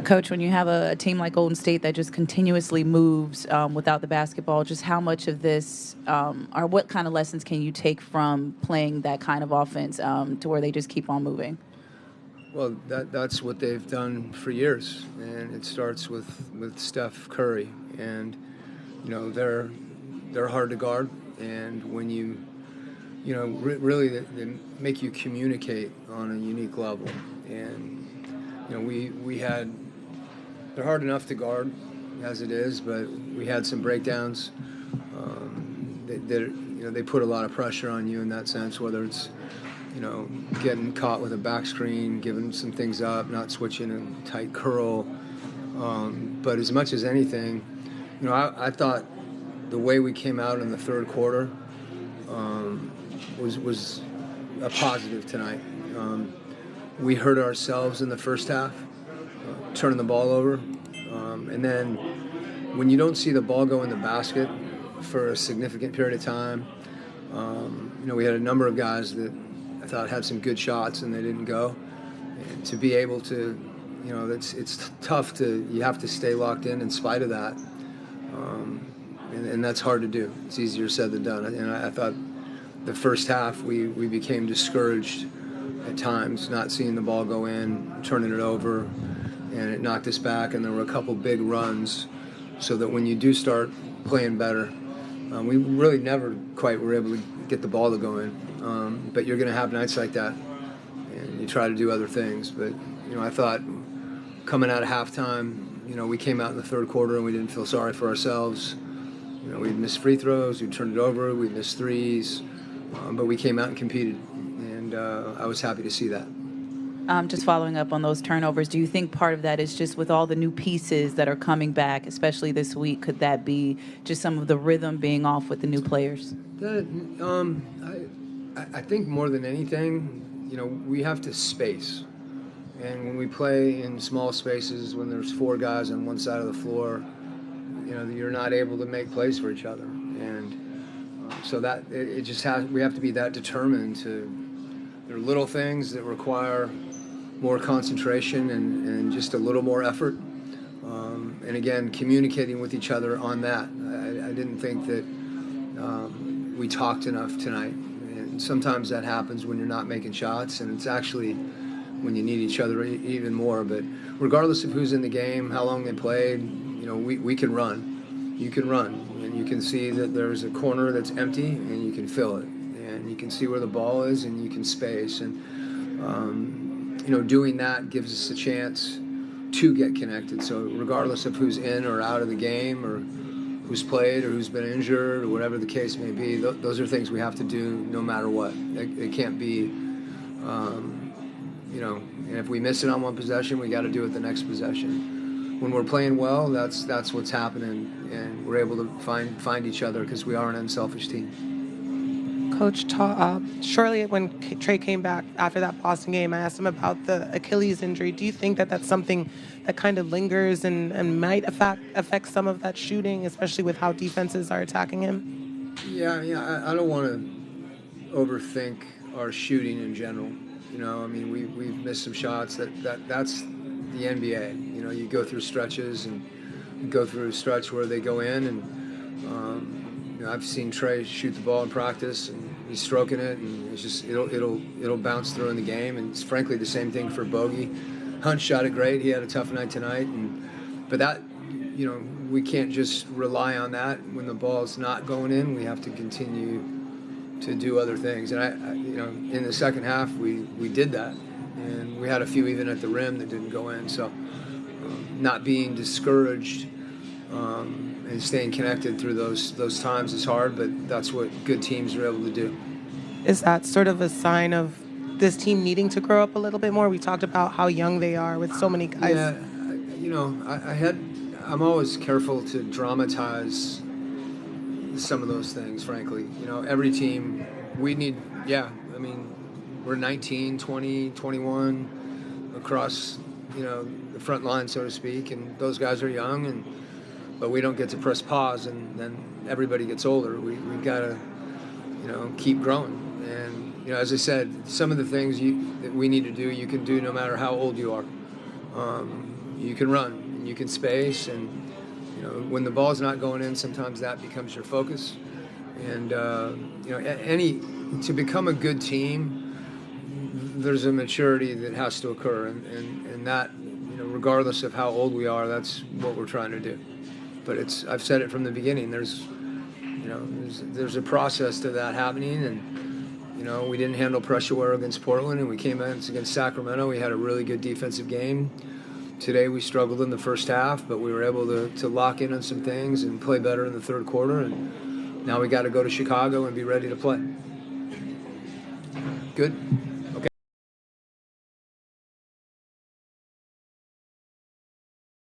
Coach, when you have a team like Golden State that just continuously moves without the basketball, just how much of this, or what kind of lessons can you take from playing that kind of offense to where they just keep on moving? Well, that's what they've done for years, and it starts with Steph Curry, and they're hard to guard, and when really they make you communicate on a unique level, and we had, they're hard enough to guard as it is, but we had some breakdowns. They put a lot of pressure on you in that sense, whether it's getting caught with a back screen, giving some things up, not switching a tight curl. But as much as anything, I thought the way we came out in the third quarter was a positive tonight. We hurt ourselves in the first half, turning the ball over. And then when you don't see the ball go in the basket for a significant period of time, we had a number of guys that I thought had some good shots and they didn't go. And to be able to, it's tough you have to stay locked in spite of that. And that's hard to do. It's easier said than done. And I thought the first half we became discouraged at times, not seeing the ball go in, turning it over, and it knocked us back. And there were a couple big runs, so that when you do start playing better, we really never quite were able to get the ball to go in. But you're going to have nights like that, and you try to do other things. But I thought coming out of halftime, we came out in the third quarter and we didn't feel sorry for ourselves. We'd missed free throws, we turned it over, we missed threes, but we came out and competed, and I was happy to see that. Just following up on those turnovers, do you think part of that is just with all the new pieces that are coming back, especially this week, could that be just some of the rhythm being off with the new players? I think more than anything, we have to space. And when we play in small spaces, when there's four guys on one side of the floor, you're not able to make plays for each other. And so that it just we have to be that determined there are little things that require more concentration and just a little more effort. And again, communicating with each other on that. I didn't think that we talked enough tonight. And sometimes that happens when you're not making shots, and it's actually when you need each other even more. But regardless of who's in the game, how long they played, we can run. You can run, and you can see that there's a corner that's empty, and you can fill it. And you can see where the ball is, and you can space. And, doing that gives us a chance to get connected. So regardless of who's in or out of the game, or who's played or who's been injured or whatever the case may be, those are things we have to do no matter what. It can't be, and if we miss it on one possession, we got to do it the next possession. When we're playing well, that's what's happening, and we're able to find each other because we are an unselfish team. Coach, shortly when Trey came back after that Boston game, I asked him about the Achilles injury. Do you think that that's something that kind of lingers and might affect some of that shooting, especially with how defenses are attacking him? Yeah, I don't want to overthink our shooting in general. We've missed some shots. That's the NBA. You go through stretches, and you go through a stretch where they go in, and I've seen Trey shoot the ball in practice, and he's stroking it, and it's just it'll bounce through in the game. And it's frankly the same thing for Bogey. Hunt shot it great. He had a tough night tonight, but that we can't just rely on that when the ball's not going in. We have to continue to do other things. And I in the second half we did that, and we had a few even at the rim that didn't go in. So not being discouraged and staying connected through those times is hard, but that's what good teams are able to do. Is that sort of a sign of this team needing to grow up a little bit more? We talked about how young they are with so many guys. Yeah, I'm always careful to dramatize some of those things, frankly. Every team, we're 19, 20, 21 across, the front line, so to speak, and those guys are young, but we don't get to press pause, and then everybody gets older. We've got to, keep growing. And, as I said, some of the things that we need to do, you can do no matter how old you are. you can run, and you can space, and when the ball's not going in, sometimes that becomes your focus. And to become a good team, there's a maturity that has to occur, and that, regardless of how old we are, that's what we're trying to do. But I've said it from the beginning. There's a process to that happening, and we didn't handle pressure well against Portland, and we came in against Sacramento. We had a really good defensive game. Today we struggled in the first half, but we were able to lock in on some things and play better in the third quarter. And now we got to go to Chicago and be ready to play. Good.